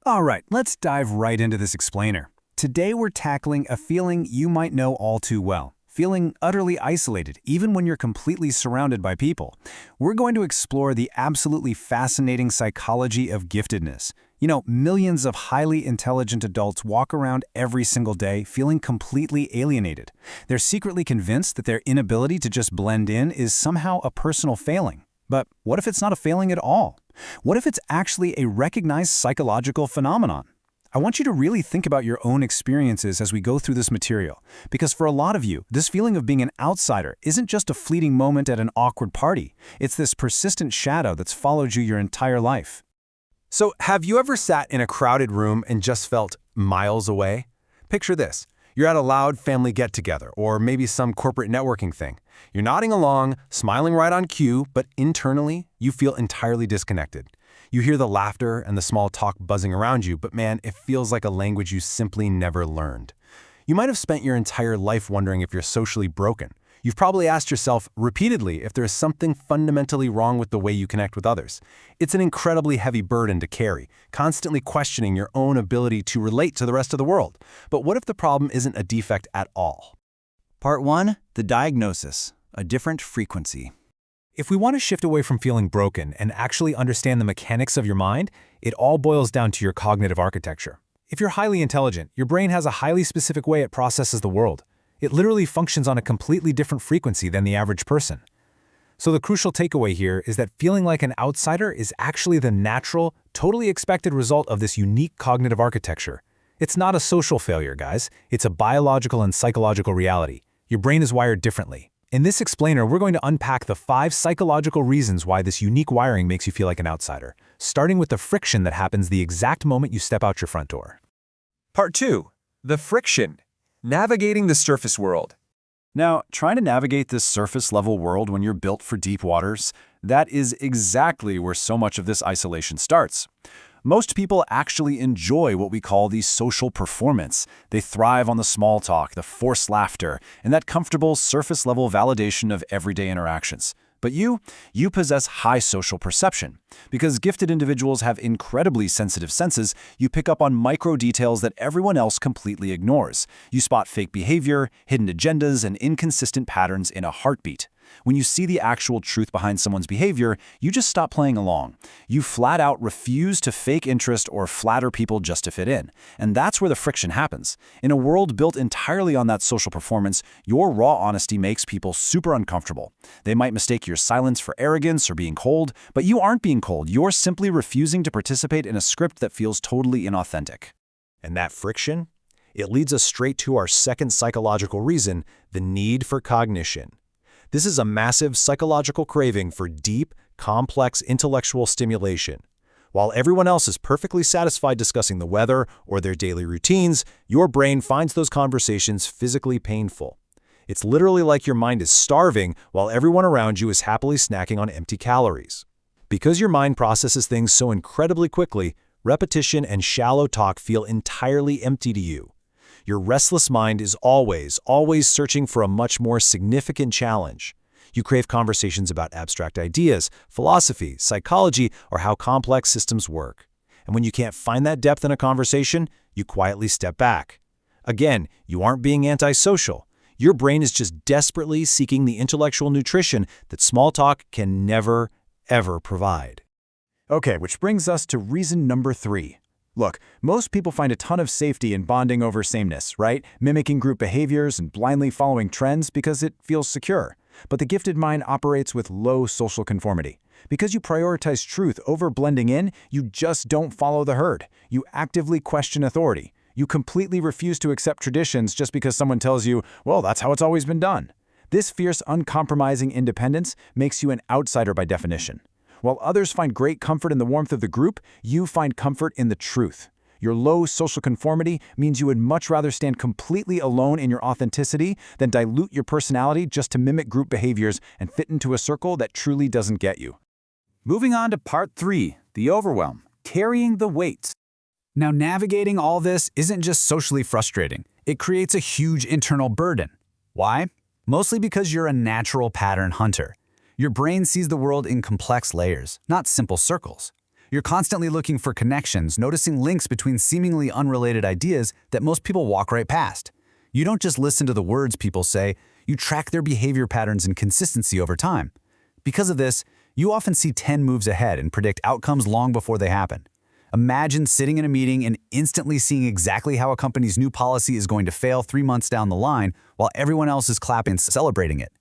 All right, let's dive right into this explainer. Today we're tackling a feeling you might know all too well. Feeling utterly isolated, even when you're completely surrounded by people. We're going to explore the absolutely fascinating psychology of giftedness. You know, millions of highly intelligent adults walk around every single day feeling completely alienated. They're secretly convinced that their inability to just blend in is somehow a personal failing. But what if it's not a failing at all? What if it's actually a recognized psychological phenomenon? I want you to really think about your own experiences as we go through this material, because for a lot of you, this feeling of being an outsider isn't just a fleeting moment at an awkward party. It's this persistent shadow that's followed you your entire life. So, have you ever sat in a crowded room and just felt miles away? Picture this. You're at a loud family get-together, or maybe some corporate networking thing. You're nodding along, smiling right on cue, but internally, you feel entirely disconnected. You hear the laughter and the small talk buzzing around you, but man, it feels like a language you simply never learned. You might have spent your entire life wondering if you're socially broken. You've probably asked yourself repeatedly if there is something fundamentally wrong with the way you connect with others. It's an incredibly heavy burden to carry, constantly questioning your own ability to relate to the rest of the world. But what if the problem isn't a defect at all? Part 1. The diagnosis. A different frequency. If we want to shift away from feeling broken and actually understand the mechanics of your mind, it all boils down to your cognitive architecture. If you're highly intelligent, your brain has a highly specific way it processes the world. It literally functions on a completely different frequency than the average person. So the crucial takeaway here is that feeling like an outsider is actually the natural, totally expected result of this unique cognitive architecture. It's not a social failure, guys. It's a biological and psychological reality. Your brain is wired differently. In this explainer, we're going to unpack the 5 psychological reasons why this unique wiring makes you feel like an outsider, starting with the friction that happens the exact moment you step out your front door. Part 2. The friction. Navigating the surface world. Now, trying to navigate this surface-level world when you're built for deep waters, that is exactly where so much of this isolation starts. Most people actually enjoy what we call the social performance. They thrive on the small talk, the forced laughter, and that comfortable surface-level validation of everyday interactions. But you possess high social perception. Because gifted individuals have incredibly sensitive senses, you pick up on micro details that everyone else completely ignores. You spot fake behavior, hidden agendas, and inconsistent patterns in a heartbeat. When you see the actual truth behind someone's behavior, you just stop playing along. You flat out refuse to fake interest or flatter people just to fit in. And that's where the friction happens. In a world built entirely on that social performance, your raw honesty makes people super uncomfortable. They might mistake your silence for arrogance or being cold, but you aren't being cold. You're simply refusing to participate in a script that feels totally inauthentic. And that friction? It leads us straight to our second psychological reason, the need for cognition. This is a massive psychological craving for deep, complex intellectual stimulation. While everyone else is perfectly satisfied discussing the weather or their daily routines, your brain finds those conversations physically painful. It's literally like your mind is starving while everyone around you is happily snacking on empty calories. Because your mind processes things so incredibly quickly, repetition and shallow talk feel entirely empty to you. Your restless mind is always searching for a much more significant challenge. You crave conversations about abstract ideas, philosophy, psychology, or how complex systems work. And when you can't find that depth in a conversation, you quietly step back. Again, you aren't being antisocial. Your brain is just desperately seeking the intellectual nutrition that small talk can never, ever provide. Okay, which brings us to reason number 3. Look, most people find a ton of safety in bonding over sameness, right? Mimicking group behaviors and blindly following trends because it feels secure. But the gifted mind operates with low social conformity. Because you prioritize truth over blending in, you just don't follow the herd. You actively question authority. You completely refuse to accept traditions just because someone tells you, well, that's how it's always been done. This fierce, uncompromising independence makes you an outsider by definition. While others find great comfort in the warmth of the group, you find comfort in the truth. Your low social conformity means you would much rather stand completely alone in your authenticity than dilute your personality just to mimic group behaviors and fit into a circle that truly doesn't get you. Moving on to part 3, the overwhelm, carrying the weight. Now, navigating all this isn't just socially frustrating. It creates a huge internal burden. Why? Mostly because you're a natural pattern hunter. Your brain sees the world in complex layers, not simple circles. You're constantly looking for connections, noticing links between seemingly unrelated ideas that most people walk right past. You don't just listen to the words people say, you track their behavior patterns and consistency over time. Because of this, you often see 10 moves ahead and predict outcomes long before they happen. Imagine sitting in a meeting and instantly seeing exactly how a company's new policy is going to fail 3 months down the line while everyone else is clapping and celebrating it.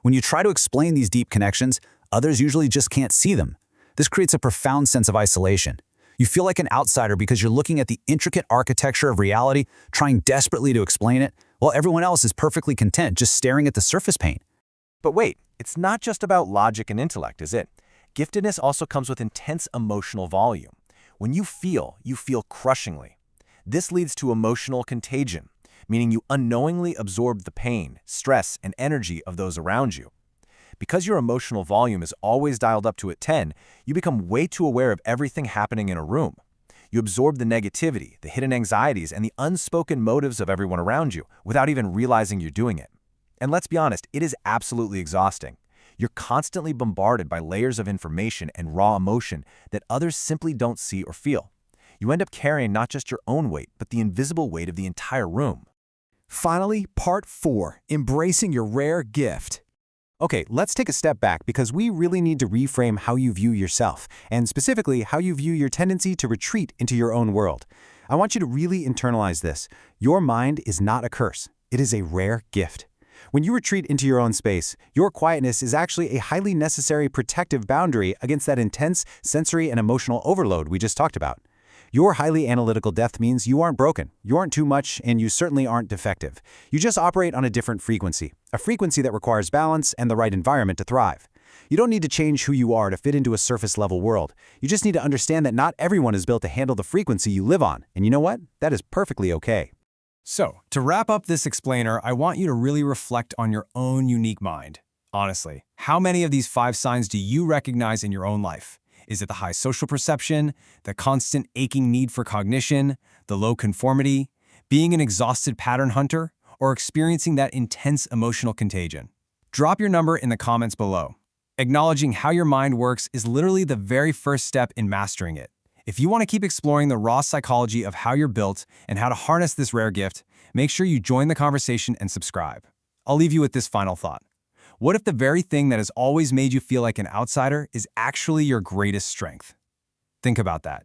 When you try to explain these deep connections, others usually just can't see them. This creates a profound sense of isolation. You feel like an outsider because you're looking at the intricate architecture of reality, trying desperately to explain it, while everyone else is perfectly content just staring at the surface paint. But wait, it's not just about logic and intellect, is it? Giftedness also comes with intense emotional volume. When you feel crushingly. This leads to emotional contagion, meaning you unknowingly absorb the pain, stress, and energy of those around you. Because your emotional volume is always dialed up to at 10, you become way too aware of everything happening in a room. You absorb the negativity, the hidden anxieties, and the unspoken motives of everyone around you without even realizing you're doing it. And let's be honest, it is absolutely exhausting. You're constantly bombarded by layers of information and raw emotion that others simply don't see or feel. You end up carrying not just your own weight, but the invisible weight of the entire room. Finally, part 4, embracing your rare gift. Okay, let's take a step back because we really need to reframe how you view yourself, and specifically how you view your tendency to retreat into your own world. I want you to really internalize this. Your mind is not a curse. It is a rare gift. When you retreat into your own space, your quietness is actually a highly necessary protective boundary against that intense sensory and emotional overload we just talked about. Your highly analytical depth means you aren't broken, you aren't too much, and you certainly aren't defective. You just operate on a different frequency, a frequency that requires balance and the right environment to thrive. You don't need to change who you are to fit into a surface-level world. You just need to understand that not everyone is built to handle the frequency you live on, and you know what? That is perfectly okay. So, to wrap up this explainer, I want you to really reflect on your own unique mind. Honestly, how many of these 5 signs do you recognize in your own life? Is it the high social perception, the constant aching need for cognition, the low conformity, being an exhausted pattern hunter, or experiencing that intense emotional contagion? Drop your number in the comments below. Acknowledging how your mind works is literally the very first step in mastering it. If you want to keep exploring the raw psychology of how you're built and how to harness this rare gift, make sure you join the conversation and subscribe. I'll leave you with this final thought. What if the very thing that has always made you feel like an outsider is actually your greatest strength? Think about that.